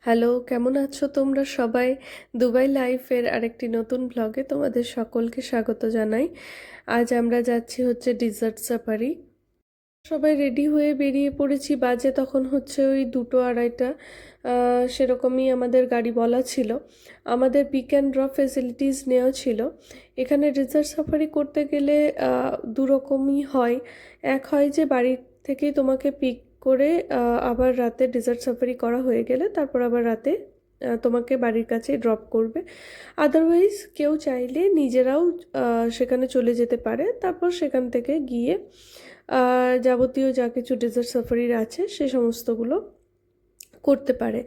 Hello, কেমন আছো তোমরা সবাই? দুবাই লাইফের আরেকটি নতুন ব্লগে তোমাদের সকলকে স্বাগত জানাই। আজ আমরা যাচ্ছি হচ্ছে ডিজার্ট সাফারি। সবাই রেডি হয়ে বেরিয়ে পড়েছি, বাজে তখন হচ্ছে ওই 2টো-2:30। সেরকমই আমাদের গাড়ি বলা ছিল। আমাদের পিক অ্যান্ড ড্রপ ফেসিলিটিস নেওয়া ছিল। এখানে ডিজার্ট সাফারি করতে গেলে দুরকমই হয়। এক হয় যে বাড়ির থেকেই তোমাকে পিক করে আবার রাতে ডিজার্ট সাফারি করা হয়ে গেলে তারপর আবার রাতে তোমাকে বাড়ির কাছে ড্রপ করবে। আদারওয়াইজ কেউ চাইলে নিজেরাও সেখানে চলে যেতে পারে, তারপর সেখান থেকে গিয়ে যাবতীয় যা কিছু ডেজার্ট সাফারির আছে সে সমস্তগুলো করতে পারে।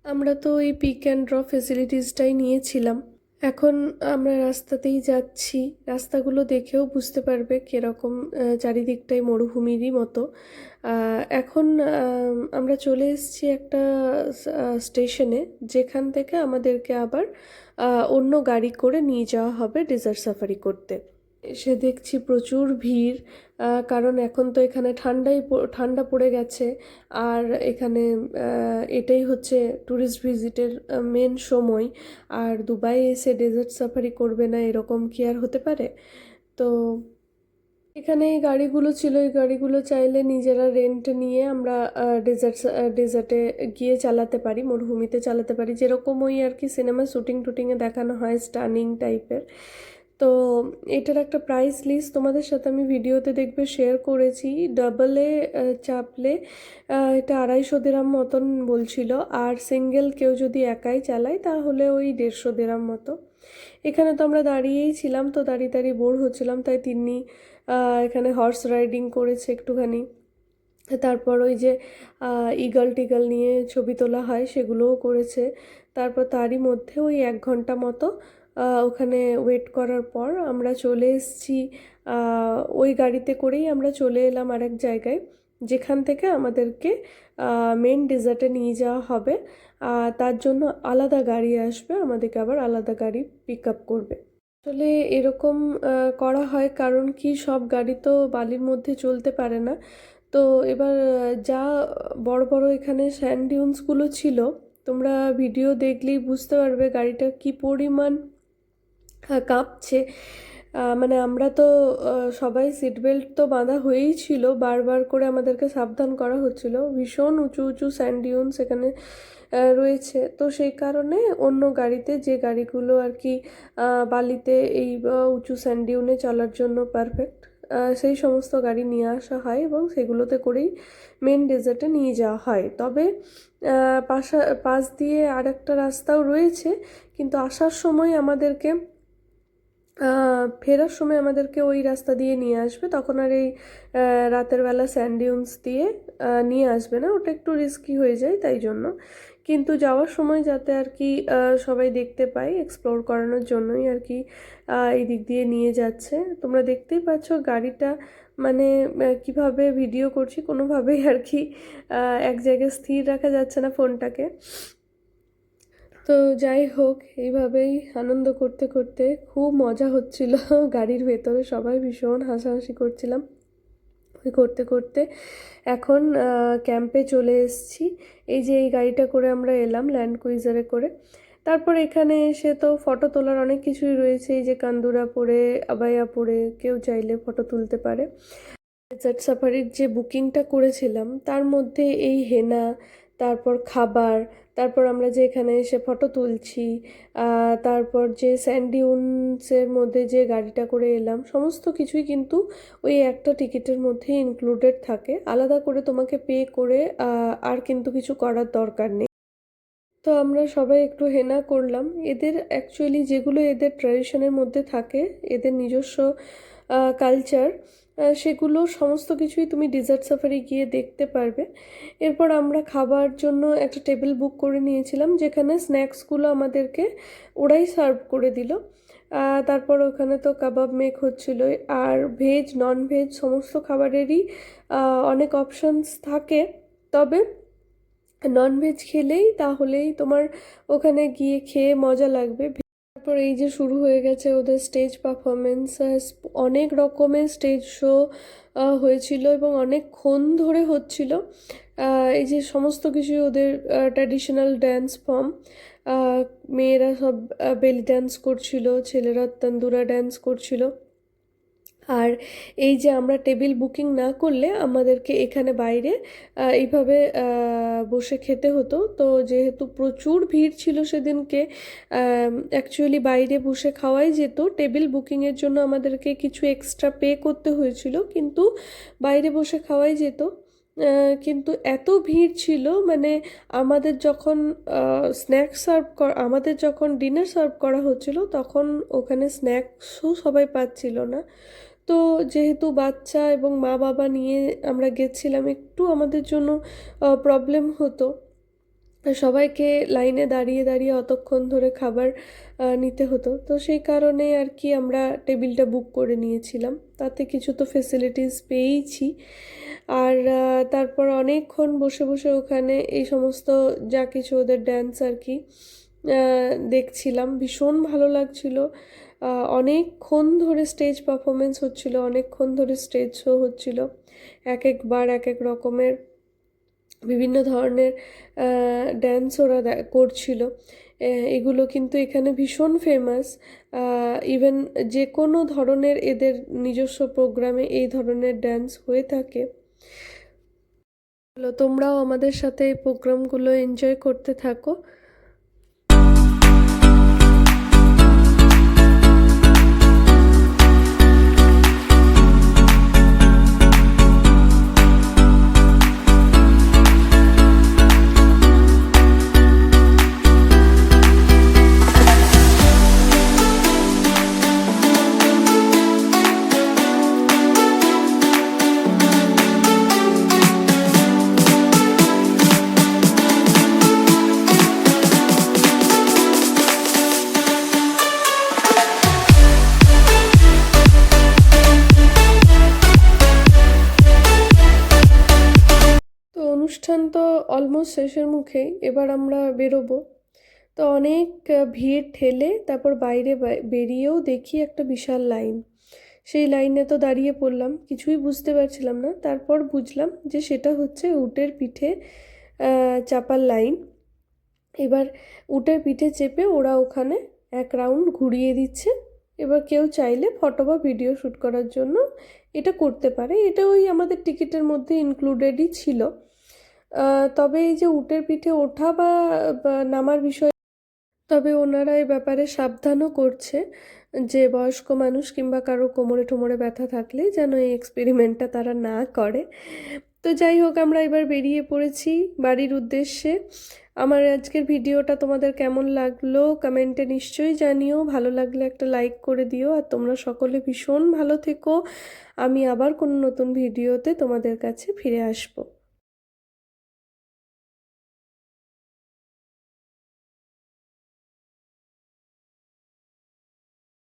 আমরা তো এই পিক অ্যান্ড ড্রপ ফেসিলিটিসটাই নিয়েছিলাম। এখন আমরা রাস্তাতেই যাচ্ছি, রাস্তাগুলো দেখেও বুঝতে পারবে কীরকম, চারিদিকটাই মরুভূমিরই মতো। এখন আমরা চলে এসেছি একটা স্টেশনে, যেখান থেকে আমাদেরকে আবার অন্য গাড়ি করে নিয়ে যাওয়া হবে ডেজার্ট সাফারি করতে। এসে দেখছি প্রচুর ভিড়, কারণ এখন তো এখানে ঠান্ডা পড়ে গেছে। আর এখানে এটাই হচ্ছে ট্যুরিস্ট ভিজিটের মেন সময়। আর দুবাই এসে ডেজার্ট সাফারি করবে না, এরকম কি আর হতে পারে? তো এখানে এই গাড়িগুলো ছিল, এই গাড়িগুলো চাইলে নিজেরা রেন্ট নিয়ে আমরা ডেজার্টে গিয়ে চালাতে পারি, মরুভূমিতে চালাতে পারি, যেরকম ওই আর কি সিনেমা শুটিংয়ে দেখানো হয়, স্টানিং টাইপের। তো এটার একটা প্রাইস লিস্ট তোমাদের সাথে আমি ভিডিওতে দেখবে শেয়ার করেছি। ডাবলে চাপলে এটা 250 দিরহাম মতন বলছিল, আর সিঙ্গেল কেউ যদি একাই চালায় তাহলে ওই 150 দিরহাম মতো। এখানে তো আমরা দাঁড়িয়েই ছিলাম, তো দাঁড়িয়ে দাঁড়িয়ে বোর হচ্ছিলাম, তাই তিন্নি এখানে হর্স রাইডিং করেছে একটুখানি। তারপর ওই যে ইগল টিগল নিয়ে ছবি তোলা হয় সেগুলোও করেছে। তারপর তারই মধ্যে ওই 1 ঘন্টা মতো ওখানে ওয়েট করার পর আমরা চলে এসেছি। ওই গাড়িতে করেই আমরা চলে এলাম আরেক জায়গায়, যেখান থেকে আমাদেরকে মেন ডেজার্টে নিয়ে যাওয়া হবে। তার জন্য আলাদা গাড়ি আসবে, আমাদেরকে আবার আলাদা গাড়ি পিক আপ করবে। আসলে এরকম করা হয় কারণ কি, সব গাড়ি তো বালির মধ্যে চলতে পারে না। তো এবার যা বড় বড় এখানে স্যান্ড ডিউন্সগুলো ছিল, তোমরা ভিডিও দেখলেই বুঝতে পারবে গাড়িটা কি পরিমাণ কাঁপছে। মানে আমরা তো সবাই সিট বেল্ট তো বাঁধা হয়েই ছিল, বারবার করে আমাদেরকে সাবধান করা হচ্ছিল। ভীষণ উঁচু উঁচু স্যান্ড ডিউন্স এখানে রয়েছে, তো সেই কারণে অন্য গাড়িতে, যে গাড়িগুলো আর কি বালিতে এই উঁচু স্যান্ড ডিউনে চলার জন্য পারফেক্ট, সেই সমস্ত গাড়ি নিয়ে আসা হয় এবং সেগুলোতে করেই মেন ডেজার্টে নিয়ে যাওয়া হয়। তবে পাশ দিয়ে আর একটা রাস্তাও রয়েছে, কিন্তু আসার সময় আমাদেরকে, ফেরার সময় আমাদেরকে ওই রাস্তা দিয়ে নিয়ে আসবে, তখন আর এই রাতের বেলা স্যান্ড ডিউন্স দিয়ে নিয়ে আসবে না, ওটা একটু রিস্কি হয়ে যায় তাই জন্য। কিন্তু যাওয়ার সময় যাতে আর কি সবাই দেখতে পায়, এক্সপ্লোর করানোর জন্যই আর কি এই দিক দিয়ে নিয়ে যাচ্ছে। তোমরা দেখতেই পাচ্ছ গাড়িটা, মানে কিভাবে ভিডিও করছি, কোনোভাবেই আর কি এক জায়গায় স্থির রাখা যাচ্ছে না ফোনটাকে। তো যাই হোক, এইভাবেই আনন্দ করতে করতে খুব মজা হচ্ছিল গাড়ির ভেতরে, সবাই ভীষণ হাসাহাসি করছিলাম। ওই করতে করতে এখন ক্যাম্পে চলে এসেছি। এই যে এই গাড়িটা করে আমরা এলাম ল্যান্ড ক্রুইজারে করে। তারপর এখানে এসে তো ফটো তোলার অনেক কিছুই রয়েছে, এই যে কান্দুরা পরে, আবায়া পরে কেউ চাইলে ফটো তুলতে পারে। ডেজার্ট সাফারির যে বুকিংটা করেছিলাম তার মধ্যে এই হেনা, তারপর খাবার, তারপর আমরা যে এখানে এসে ফটো তুলছি, তারপর যে স্যান্ড ডিউন্সের মধ্যে যে গাড়িটা করে এলাম, সমস্ত কিছুই কিন্তু ওই একটা টিকিটের মধ্যে ইনক্লুডেড থাকে। আলাদা করে তোমাকে পে করে আর কিন্তু কিছু করার দরকার নেই। তো আমরা সবাই একটু হেনা করলাম। এদের অ্যাকচুয়ালি যেগুলো এদের ট্র্যাডিশনের মধ্যে থাকে, এদের নিজস্ব কালচার, সেগুলো সমস্ত কিছুই তুমি ডেজার্ট সাফারি গিয়ে দেখতে পারবে। এরপর আমরা খাবার জন্য একটা টেবিল বুক করে নিয়েছিলাম, যেখানে স্ন্যাক্সগুলো আমাদেরকে ওরাই সার্ভ করে দিল। তারপর ওখানে তো কাবাব মেক হচ্ছিল, আর ভেজ নন ভেজ সমস্ত খাবারেরই অনেক অপশানস থাকে। তবে ননভেজ খেলেই তাহলেই তোমার ওখানে গিয়ে খেয়ে মজা লাগবে। তারপর এই যে শুরু হয়ে গেছে ওদের স্টেজ পারফরমেন্স, অনেক রকমের স্টেজ শো হয়েছিল এবং অনেকক্ষণ ধরে হচ্ছিল। এই যে সমস্ত কিছু ওদের ট্র্যাডিশনাল ড্যান্স ফর্ম, মেয়েরা সব বেলি ড্যান্স করছিল, ছেলেরা তন্দুরা ড্যান্স করছিল। আর এই যে আমরা টেবিল বুকিং না করলে আমাদেরকে এখানে বাইরে এইভাবে বসে খেতে হতো। তো যেহেতু প্রচুর ভিড় ছিল সেদিনকে, অ্যাকচুয়ালি বাইরে বসে খাওয়াই যেত, টেবিল বুকিংয়ের জন্য আমাদেরকে কিছু এক্সট্রা পে করতে হয়েছিল, কিন্তু বাইরে বসে খাওয়াই যেত। কিন্তু এত ভিড় ছিল, মানে আমাদের যখন আমাদের যখন ডিনার সার্ভ করা হচ্ছিল তখন ওখানে স্ন্যাক্সও সবাই পাচ্ছিল না। তো যেহেতু বাচ্চা এবং মা বাবা নিয়ে আমরা গেছিলাম, একটু আমাদের জন্য প্রবলেম হতো, সবাইকে লাইনে দাঁড়িয়ে দাঁড়িয়ে অতক্ষণ ধরে খাবার নিতে হতো। তো সেই কারণে আর কি আমরা টেবিলটা বুক করে নিয়েছিলাম, তাতে কিছু তো ফেসিলিটিস পেয়েইছি। আর তারপর অনেকক্ষণ বসে বসে ওখানে এই সমস্ত যা কিছু ওদের ড্যান্স আর কি দেখছিলাম, ভীষণ ভালো লাগছিল। অনেকক্ষণ ধরে স্টেজ পারফরমেন্স হচ্ছিল, অনেকক্ষণ ধরে স্টেজ শো হচ্ছিল, এক একবার এক এক রকমের বিভিন্ন ধরনের ড্যান্স ওরা করছিল। এগুলো কিন্তু এখানে ভীষণ ফেমাস। ইভেন যে কোনো ধরনের এদের নিজস্ব প্রোগ্রামে এই ধরনের ড্যান্স হয়ে থাকে। তোমরাও আমাদের সাথে এই প্রোগ্রামগুলো এনজয় করতে থাকো। অনুষ্ঠান তো অলমোস্ট শেষের মুখেই, এবার আমরা বেরোবো। তো অনেক ভিড় ঠেলে তারপর বাইরে বেরিয়েও দেখি একটা বিশাল লাইন। সেই লাইনে তো দাঁড়িয়ে পড়লাম, কিছুই বুঝতে পারছিলাম না। তারপর বুঝলাম যে সেটা হচ্ছে উটের পিঠে চাপার লাইন। এবার উটের পিঠে চেপে ওরা ওখানে এক রাউন্ড ঘুরিয়ে দিচ্ছে। এবার কেউ চাইলে ফটো বা ভিডিও শ্যুট করার জন্য এটা করতে পারে, এটা ওই আমাদের টিকিটের মধ্যে ইনক্লুডেডই ছিল। তবে এই যে উটের পিঠে ওঠা বা নামার বিষয়, তবে ওনারা এই ব্যাপারে সাবধানও করছে যে বয়স্ক মানুষ কিংবা কারো কোমরে টোমরে ব্যথা থাকলে যেন এই এক্সপেরিমেন্টটা তারা না করে। তো যাই হোক, আমরা এবার বেরিয়ে পড়েছি বাড়ির উদ্দেশ্যে। আমার আজকের ভিডিওটা তোমাদের কেমন লাগলো কমেন্টে নিশ্চয়ই জানিও, ভালো লাগলে একটা লাইক করে দিও। আর তোমরা সকলে ভীষণ ভালো থেকো। আমি আবার কোনো নতুন ভিডিওতে তোমাদের কাছে ফিরে আসবো।